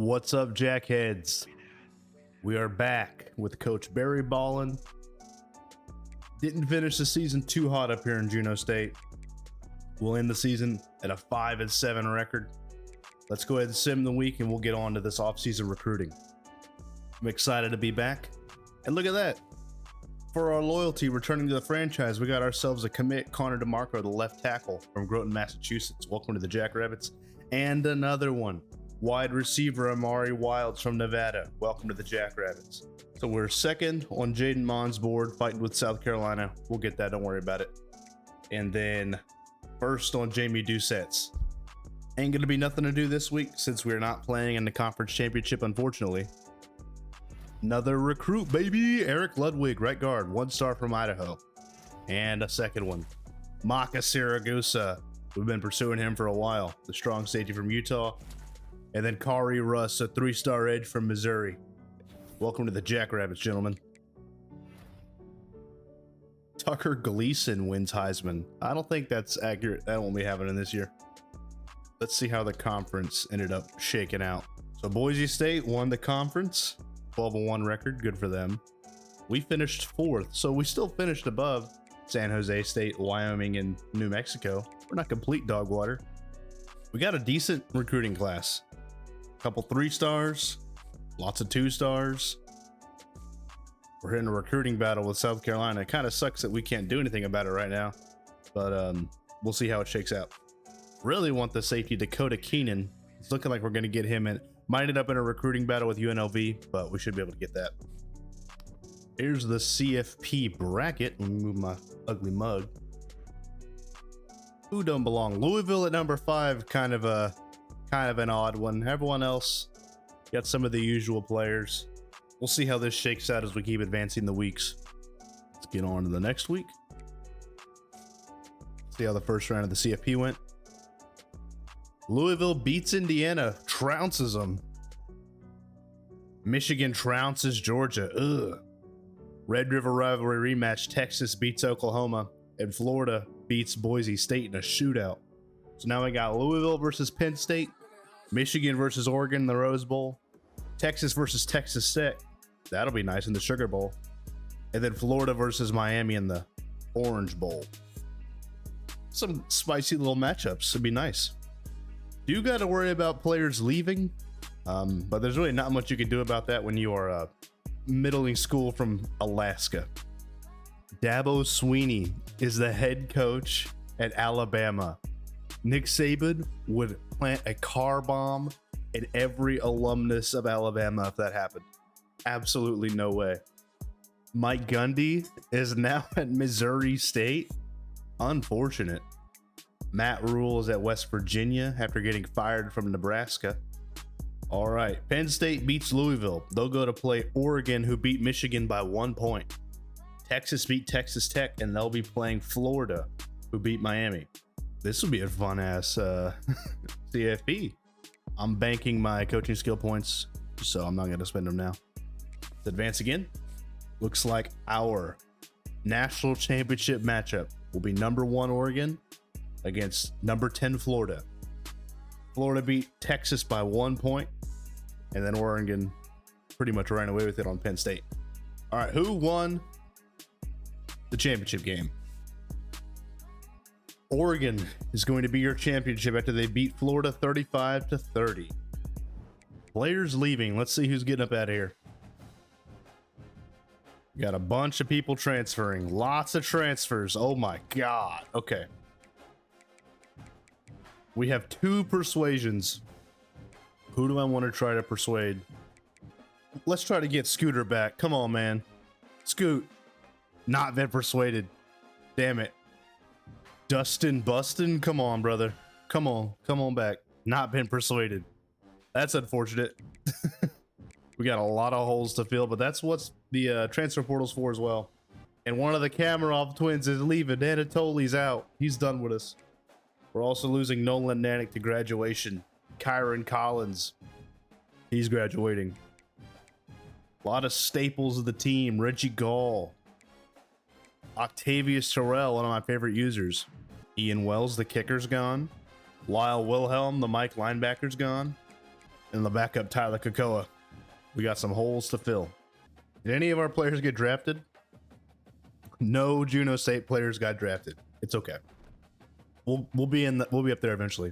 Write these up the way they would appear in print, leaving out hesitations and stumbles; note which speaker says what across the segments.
Speaker 1: What's up, Jackheads? We are back with Coach Barry Ballin. Didn't finish the season too hot up here in Juneau State. We'll end the season at a 5-7 record. Let's go ahead and sim the week and we'll get on to this offseason recruiting. I'm excited to be back. And look at that. For our loyalty returning to the franchise, we got ourselves a commit, Connor DeMarco, the left tackle from Groton, Massachusetts. Welcome to the Jackrabbits. And another one, wide receiver Amari Wilds from Nevada. Welcome to the Jackrabbits. So we're second on Jaden Mond's board, fighting with South Carolina. We'll get that, don't worry about it. And then first on Jamie Doucette's. Ain't gonna be nothing to do this week since we're not playing in the conference championship, unfortunately. Another recruit, baby. Eric Ludwig, right guard, 1-star from Idaho. And a second one, Maka Siragusa. We've been pursuing him for a while. The strong safety from Utah. And then Kari Russ, a 3-star edge from Missouri. Welcome to the Jackrabbits, gentlemen. Tucker Gleason wins Heisman. I don't think that's accurate. That won't be happening this year. Let's see how the conference ended up shaking out. So Boise State won the conference. 12-1 record, good for them. We finished 4th, so we still finished above San Jose State, Wyoming, and New Mexico. We're not complete dog water. We got a decent recruiting class. A couple 3-stars, lots of 2-stars. We're in a recruiting battle with South Carolina. It kind of sucks that we can't do anything about it right now, but we'll see how it shakes out. Really want the safety Dakota Keenan. It's looking like we're going to get him in. Might end up in a recruiting battle with UNLV, but we should be able to get that. Here's the CFP bracket. Let me move my ugly mug. Who don't belong? Louisville at number 5, kind of an odd one. Everyone else got some of the usual players. We'll see how this shakes out as we keep advancing the weeks. Let's get on to the next week. See how the first round of the CFP went. Louisville beats Indiana, trounces them. Michigan trounces Georgia. Ugh. Red River rivalry rematch. Texas beats Oklahoma, and Florida beats Boise State in a shootout. So now we got Louisville versus Penn State, Michigan versus Oregon in the Rose Bowl, Texas versus Texas Tech. That'll be nice in the Sugar Bowl. And then Florida versus Miami in the Orange Bowl. Some spicy little matchups. It'd be nice. You got to worry about players leaving, but there's really not much you can do about that when you are a middling school from Alaska. Dabo Swinney is the head coach at Alabama. Nick Saban would plant a car bomb in every alumnus of Alabama if that happened. Absolutely no way. Mike Gundy is now at Missouri State. Unfortunate. Matt Rule is at West Virginia after getting fired from Nebraska. All right, Penn State beats Louisville. They'll go to play Oregon, who beat Michigan by 1 point. Texas beat Texas Tech, and they'll be playing Florida, who beat Miami. This will be a fun-ass CFP. I'm banking my coaching skill points, so I'm not going to spend them now. Let's advance again. Looks like our national championship matchup will be number 1 Oregon against number 10 Florida. Florida beat Texas by 1 point, and then Oregon pretty much ran away with it on Penn State. All right, who won the championship game? Oregon is going to be your championship after they beat Florida 35-30. Players leaving. Let's see who's getting up out of here. We got a bunch of people transferring. Lots of transfers. Oh my God. Okay. We have 2 persuasions. Who do I want to try to persuade? Let's try to get Scooter back. Come on, man. Scoot. Not been persuaded. Damn it. Dustin Bustin? Come on, brother. Come on. Come on back. Not been persuaded. That's unfortunate. We got a lot of holes to fill, but that's what's the transfer portal's for as well. And one of the Kamarov twins is leaving. Anatoly's out. He's done with us. We're also losing Nolan Nanick to graduation. Kyron Collins, he's graduating. A lot of staples of the team. Reggie Gall. Octavius Terrell, one of my favorite users. Ian Wells, the kicker's gone. Lyle Wilhelm, the Mike linebacker's gone. And the backup Tyler Kakoa. We got some holes to fill. Did any of our players get drafted? No Juneau State players got drafted. It's okay. We'll be up there eventually.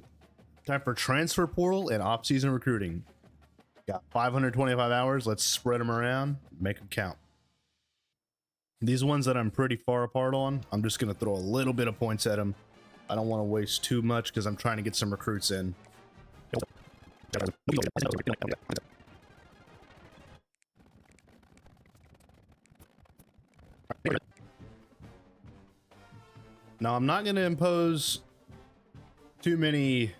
Speaker 1: Time for transfer portal and off-season recruiting. Got 525 hours. Let's spread them around, make them count. These ones that I'm pretty far apart on, I'm just going to throw a little bit of points at them. I don't want to waste too much because I'm trying to get some recruits in. Now, I'm not going to impose too many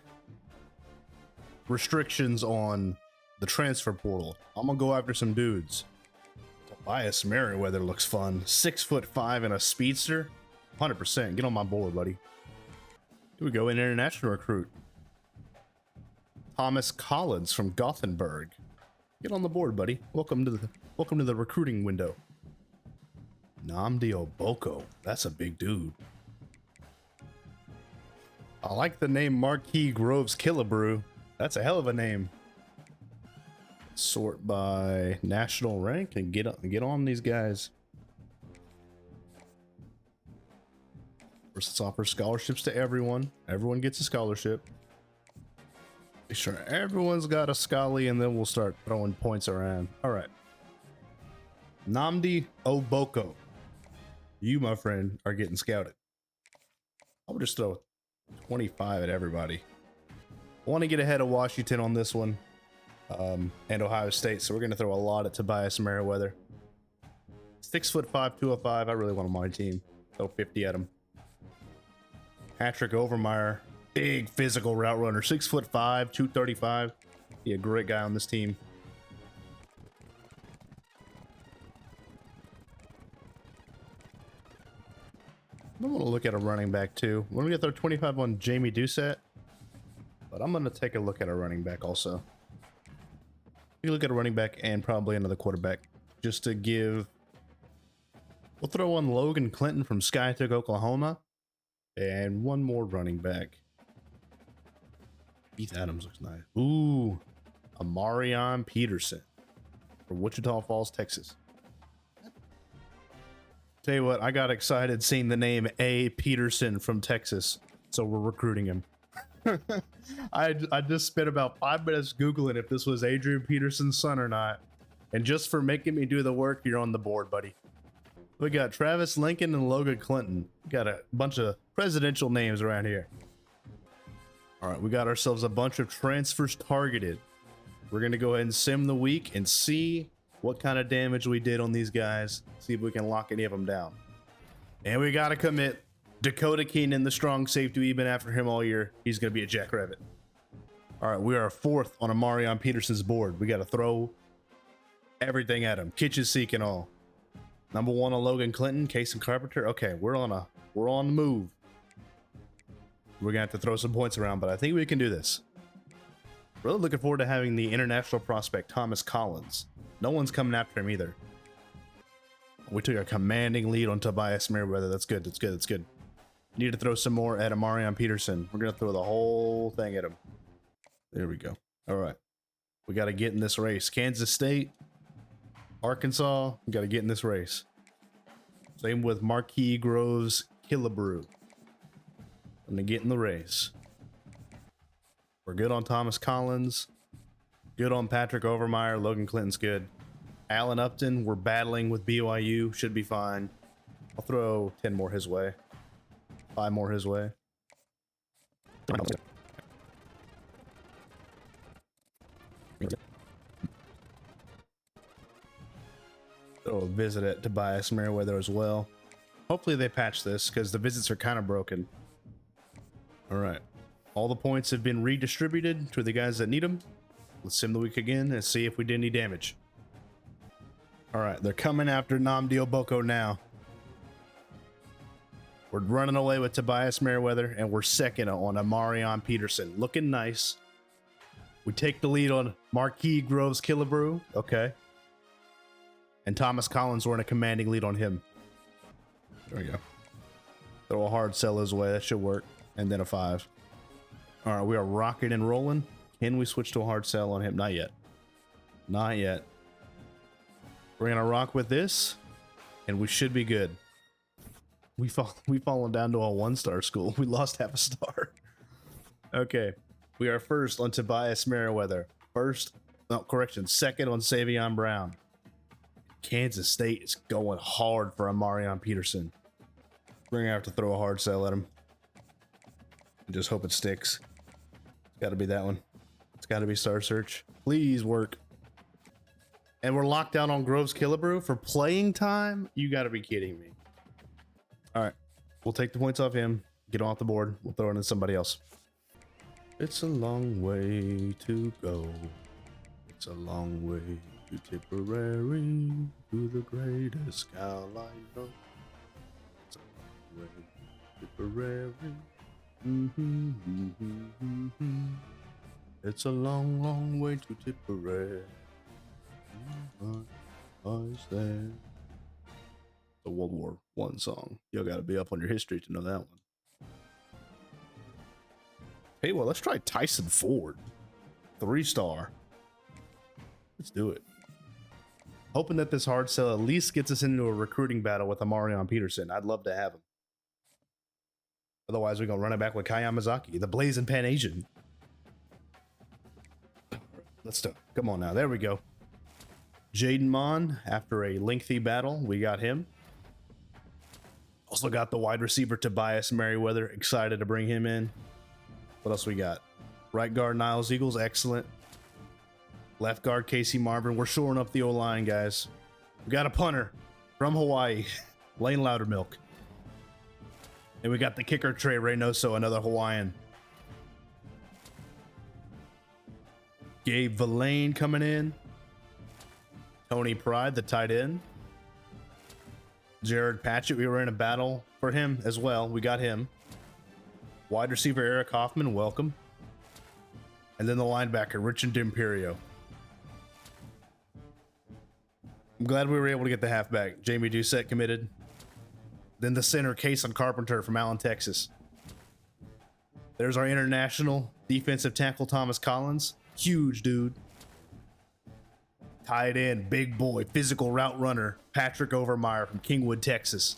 Speaker 1: restrictions on the transfer portal. I'm going to go after some dudes. Tobias Merriweather looks fun. 6'5" and a speedster. 100%. Get on my board, buddy. Here we go. An international recruit. Thomas Collins from Gothenburg. Get on the board, buddy. Welcome to the recruiting window. Nnamdi Oboko. That's a big dude. I like the name Marquis Groves Killebrew. That's a hell of a name. Sort by national rank and get on these guys. First, let's offer scholarships to everyone. Everyone gets a scholarship. Make sure everyone's got a scully, and then we'll start throwing points around. All right. Nnamdi Oboko. You, my friend, are getting scouted. I'll just throw 25 at everybody. I want to get ahead of Washington on this one, and Ohio State, so we're going to throw a lot at Tobias Merriweather. 6'5", 205. I really want him on my team. Throw 50 at him. Patrick Overmeyer, big physical route runner, 6'5", 235. Be a great guy on this team. I want to look at a running back too. We're going to throw 25 on Jamie Doucette, but I'm going to take a look at a running back also. You look at a running back and probably another quarterback just to give. We'll throw on Logan Clinton from Skytook, Oklahoma, and one more running back. Keith Adams looks nice. Ooh, Amarion Peterson from Wichita Falls, Texas. Tell you what, I got excited seeing the name A. Peterson from Texas, so we're recruiting him. I just spent about 5 minutes Googling if this was Adrian Peterson's son or not. And just for making me do the work, you're on the board, buddy. We got Travis Lincoln and Logan Clinton. We got a bunch of presidential names around here. All right, we got ourselves a bunch of transfers targeted. We're going to go ahead and sim the week and see what kind of damage we did on these guys. See if we can lock any of them down. And we got to commit Dakota Keenan, the strong safety. We've been after him all year. He's going to be a Jackrabbit. All right, we are 4th on Amarion Peterson's board. We got to throw everything at him. Kitchen sink and all. Number 1 on Logan Clinton, Case and Carpenter. Okay, we're on the move. We're gonna have to throw some points around, but I think we can do this. Really looking forward to having the international prospect Thomas Collins. No one's coming after him either. We took a commanding lead on Tobias Merriweather. That's good. That's good. That's good. Need to throw some more at Amarion Peterson. We're gonna throw the whole thing at him. There we go. All right, we got to get in this race. Kansas State, Arkansas, we got to get in this race. Same with Marquis Groves Killebrew. I'm gonna get in the race. We're good on Thomas Collins. Good on Patrick Overmeyer. Logan Clinton's good. Allen Upton, we're battling with BYU. Should be fine. I'll throw 10 more his way. 5 more his way. Throw a visit at Tobias Merriweather as well. Hopefully they patch this because the visits are kind of broken. All right. All the points have been redistributed to the guys that need them. Let's sim the week again and see if we did any damage. All right. They're coming after Nnamdi Oboko now. We're running away with Tobias Merriweather, and we're 2nd on Amarion Peterson. Looking nice. We take the lead on Marquis Groves Killebrew. Okay. And Thomas Collins, we're in a commanding lead on him. There we go. Throw a hard sell his way. That should work. And then a 5. All right, we are rocking and rolling. Can we switch to a hard sell on him? Not yet. Not yet. We're gonna rock with this, and we should be good. We've fallen down to a 1-star school. We lost half a star. Okay, we are first on Tobias Merriweather. Second on Savion Brown. Kansas State is going hard for Amarion Peterson. We're gonna have to throw a hard sell at him. And just hope it sticks. It's gotta be that one. It's gotta be Star Search. Please work. And we're locked down on Groves Killebrew for playing time? You gotta be kidding me. Alright. We'll take the points off him. Get off the board. We'll throw it in somebody else. It's a long way to go. It's a long way to Tipperary, to the greatest gal I know. It's a long way to Tipperary. It's a long, long way to Tipperary. It's a World War I song. You gotta be up on your history to know that one. Hey, well, let's try Tyson Ford. 3-star. Let's do it. Hoping that this hard sell at least gets us into a recruiting battle with Amarion Peterson. I'd love to have him. Otherwise, we're going to run it back with Kai Yamazaki, the Blazing Pan Asian. Let's do it. Come on now. There we go. Jaden Mon, after a lengthy battle, we got him. Also got the wide receiver Tobias Merriweather. Excited to bring him in. What else we got? Right guard Niles Eagles, excellent. Left guard Casey Marvin. We're shoring up the O-line, guys. We got a punter from Hawaii, Lane Loudermilk. And we got the kicker Trey Reynoso, another Hawaiian. Gabe Villain coming in. Tony Pride, the tight end. Jared Patchett, we were in a battle for him as well. We got him. Wide receiver Eric Hoffman, welcome. And then the linebacker, Richard D'Imperio. I'm glad we were able to get the halfback. Jamie Doucette committed. Then the center, Kason Carpenter from Allen, Texas. There's our international defensive tackle, Thomas Collins. Huge dude. Tight end, big boy, physical route runner, Patrick Overmeyer from Kingwood, Texas.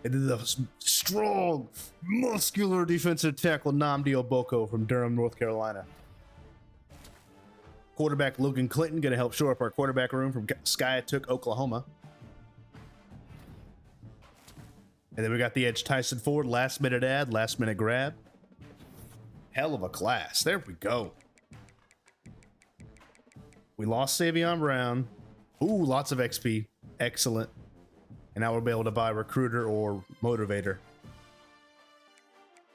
Speaker 1: And then the strong, muscular defensive tackle, Nnamdi Oboko from Durham, North Carolina. Quarterback Logan Clinton going to help shore up our quarterback room from Skiatook, Oklahoma. And then we got the edge Tyson Ford, last minute ad, last minute grab. Hell of a class. There we go. We lost Savion Brown. Ooh, lots of XP. Excellent. And now we'll be able to buy Recruiter or Motivator.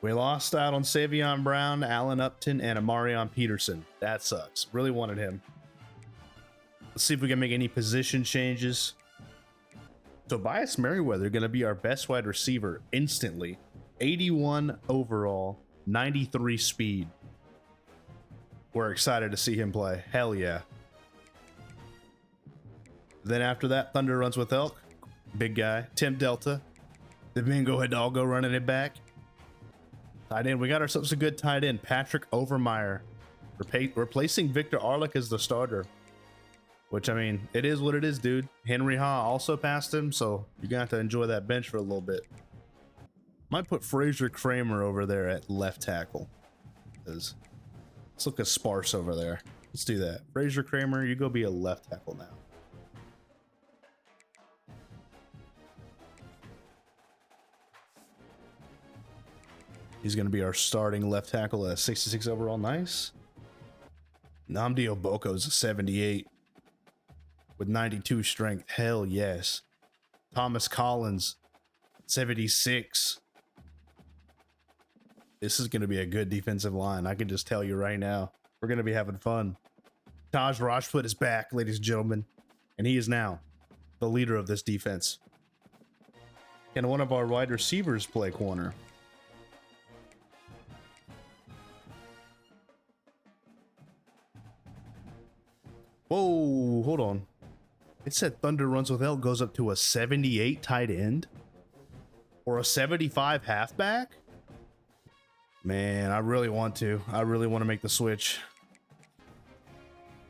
Speaker 1: We lost out on Savion Brown, Allen Upton, and Amarion Peterson. That sucks. Really wanted him. Let's see if we can make any position changes. Tobias Merriweather going to be our best wide receiver instantly. 81 overall, 93 speed. We're excited to see him play. Hell yeah. Then after that, Thunder runs with Elk. Big guy. Tim Delta. The Bingo Head Doggo running it back. Tight end. We got ourselves a good tight end. Patrick Overmeyer. Replacing Victor Arlick as the starter. Which, I mean, it is what it is, dude. Henry Ha also passed him, so you're going to have to enjoy that bench for a little bit. Might put Frazier Kramer over there at left tackle. Because it's looking sparse over there. Let's do that. Frazier Kramer, you go be a left tackle now. He's going to be our starting left tackle at 66 overall. Nice. Nnamdi Oboko is a 78 with 92 strength. Hell yes. Thomas Collins, 76. This is going to be a good defensive line. I can just tell you right now. We're going to be having fun. Taj Rajput is back, ladies and gentlemen. And he is now the leader of this defense. Can one of our wide receivers play corner? Whoa, hold on. It said Thunder runs with Elk goes up to a 78 tight end or a 75 halfback. Man, I really want to. I really want to make the switch.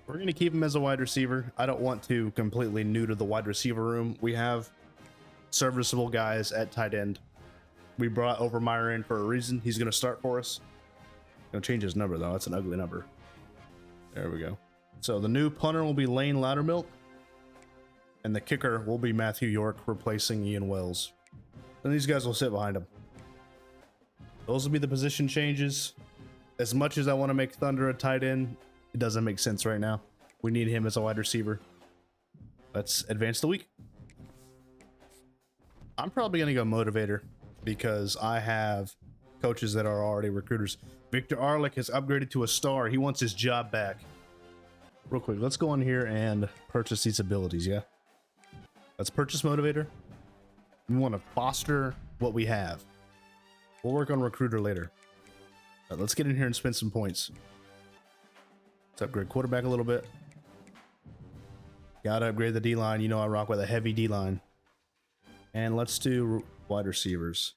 Speaker 1: We're going to keep him as a wide receiver. I don't want to completely neuter the wide receiver room. We have serviceable guys at tight end. We brought Overmeyer in for a reason. He's going to start for us. Going to change his number, though. That's an ugly number. There we go. So the new punter will be Lane Loudermilk. And the kicker will be Matthew York, replacing Ian Wells. And these guys will sit behind him. Those will be the position changes. As much as I want to make Thunder a tight end, it doesn't make sense right now. We need him as a wide receiver. Let's advance the week. I'm probably going to go motivator because I have coaches that are already recruiters. Victor Arlick has upgraded to a star. He wants his job back. Real quick, let's go in here and purchase these abilities, yeah? Let's purchase motivator. We want to foster what we have. We'll work on recruiter later. Let's get in here and spend some points. Let's upgrade quarterback a little bit. Gotta upgrade the D-line. You know I rock with a heavy D-line. And let's do wide receivers.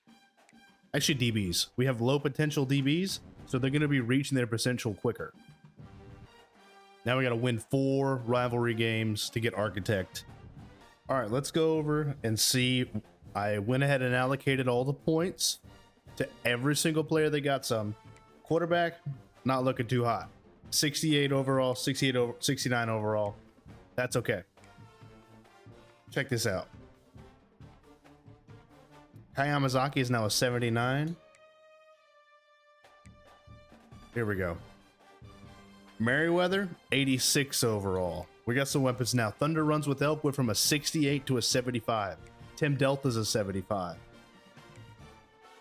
Speaker 1: Actually, DBs. We have low potential DBs, so they're going to be reaching their potential quicker. Now we got to win 4 rivalry games to get Architect. All right, let's go over and see. I went ahead and allocated all the points to every single player that got some. Quarterback, not looking too hot. 68 overall, 69 overall. That's okay. Check this out. Kai Yamazaki is now a 79. Here we go. Merriweather, 86 overall. We got some weapons now. Thunder runs with help went from a 68 to a 75. Tim Delta's a 75.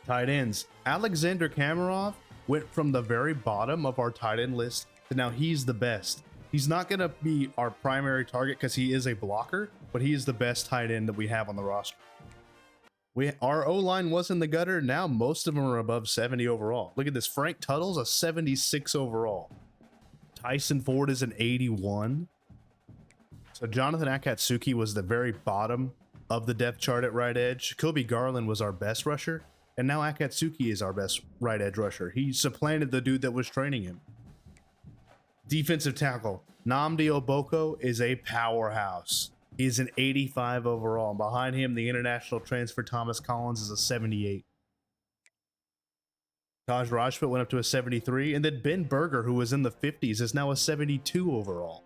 Speaker 1: Tight ends. Alexander Kamarov went from the very bottom of our tight end list to now he's the best. He's not going to be our primary target because he is a blocker, but he is the best tight end that we have on the roster. Our O-line was in the gutter. Now most of them are above 70 overall. Look at this. Frank Tuttle's a 76 overall. Tyson Ford is an 81. So Jonathan Akatsuki was the very bottom of the depth chart at right edge. Kobe Garland was our best rusher. And now Akatsuki is our best right edge rusher. He supplanted the dude that was training him. Defensive tackle. Nnamdi Oboko is a powerhouse. He's an 85 overall. And behind him, the international transfer Thomas Collins is a 78. Taj Rajput went up to a 73. And then Ben Berger, who was in the 50s, is now a 72 overall.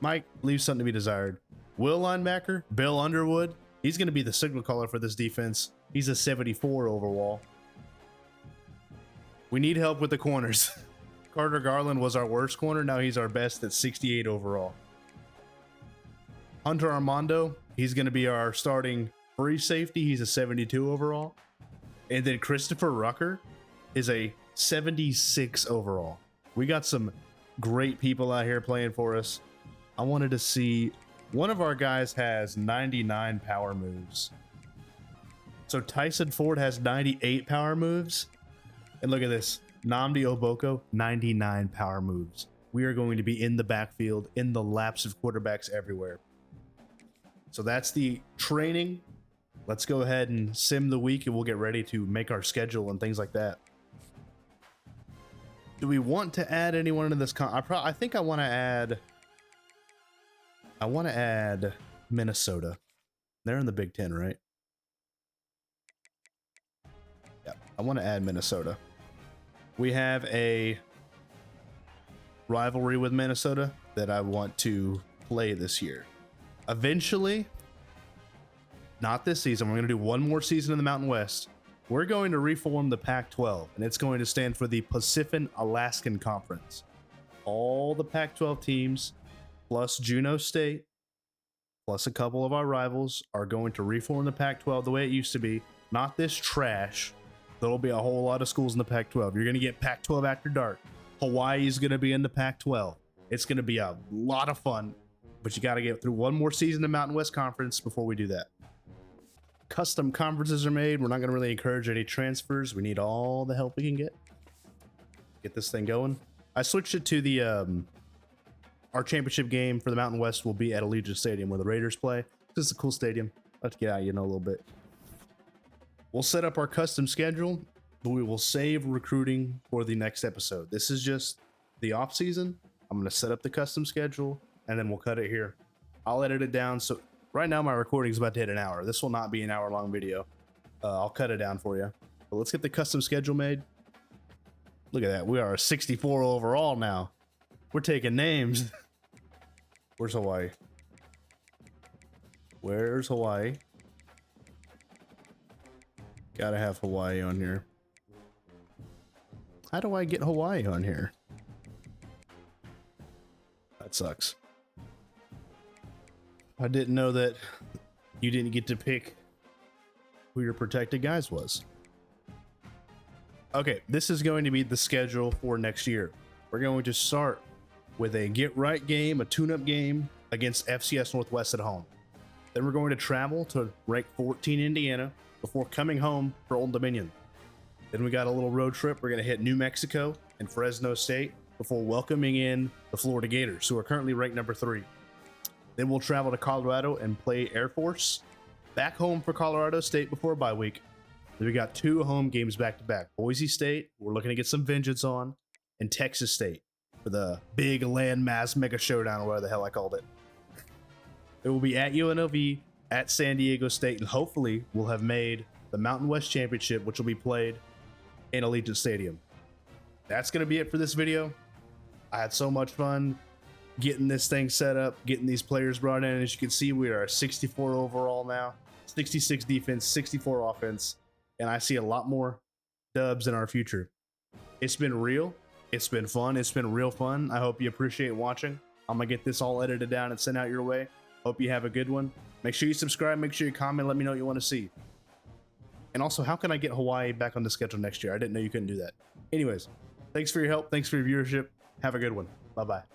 Speaker 1: Mike leaves something to be desired. Will linebacker, Bill Underwood. He's going to be the signal caller for this defense. He's a 74 overall. We need help with the corners. Carter Garland was our worst corner. Now he's our best at 68 overall. Hunter Armando, he's going to be our starting free safety. He's a 72 overall. And then Christopher Rucker is a 76 overall. We got some great people out here playing for us. I wanted to see, one of our guys has 99 power moves. So Tyson Ford has 98 power moves. And look at this. Nnamdi Oboko, 99 power moves. We are going to be in the backfield, in the laps of quarterbacks everywhere. So that's the training. Let's go ahead and sim the week and we'll get ready to make our schedule and things like that. Do we want to add anyone into this? I think I want to add Minnesota. They're in the Big Ten, right? Yeah, I want to add Minnesota. We have a rivalry with Minnesota that I want to play this year. Eventually, not this season, we're going to do one more season in the Mountain West. We're going to reform the Pac-12, and it's going to stand for the Pacific Alaskan Conference. All the Pac-12 teams, plus Juneau State, plus a couple of our rivals, are going to reform the Pac-12 the way it used to be. Not this trash. There'll be a whole lot of schools in the Pac-12. You're going to get Pac-12 after dark. Hawaii is going to be in the Pac-12. It's going to be a lot of fun, but you got to get through one more season of Mountain West Conference before we do that. Custom conferences are made. We're not going to really encourage any transfers. We need all the help we can get this thing going. I switched it to the our championship game for the Mountain West will be at Allegiant Stadium where the Raiders play. This is a cool stadium. Let's get out, a little bit. We'll set up our custom schedule, but we will save recruiting for the next episode. This is just the off season. I'm going to set up the custom schedule and then we'll cut it here. I'll edit it down. So right now my recording is about to hit an hour. This will not be an hour long video. I'll cut it down for you. But let's get the custom schedule made. Look at that. We are a 64 overall now. We're taking names. Where's Hawaii? Where's Hawaii? Gotta have Hawaii on here. How do I get Hawaii on here? That sucks. I didn't know that you didn't get to pick who your protected guys was. Okay, this is going to be the schedule for next year. We're going to start with a get right game, a tune-up game against FCS Northwest at home. Then we're going to travel to rank 14 Indiana before coming home for Old Dominion. Then we got a little road trip. We're going to hit New Mexico and Fresno State before welcoming in the Florida Gators, who are currently ranked number 3. Then we'll travel to Colorado and play Air Force. Back home for Colorado State before a bye week. Then we got 2 home games back to back. Boise State, we're looking to get some vengeance on, and Texas State for the big landmass mega showdown, or whatever the hell I called it. It will be at UNLV, at San Diego State, and hopefully we'll have made the Mountain West Championship, which will be played in Allegiant Stadium. That's going to be it for this video. I had so much fun getting this thing set up, getting these players brought in. As you can see, we are 64 overall now, 66 defense, 64 offense, and I see a lot more dubs in our future. It's been real. It's been fun. It's been real fun. I hope you appreciate watching. I'm going to get this all edited down and sent out your way. Hope you have a good one. Make sure you subscribe. Make sure you comment. Let me know what you want to see. And also, how can I get Hawaii back on the schedule next year? I didn't know you couldn't do that. Anyways, thanks for your help. Thanks for your viewership. Have a good one. Bye-bye.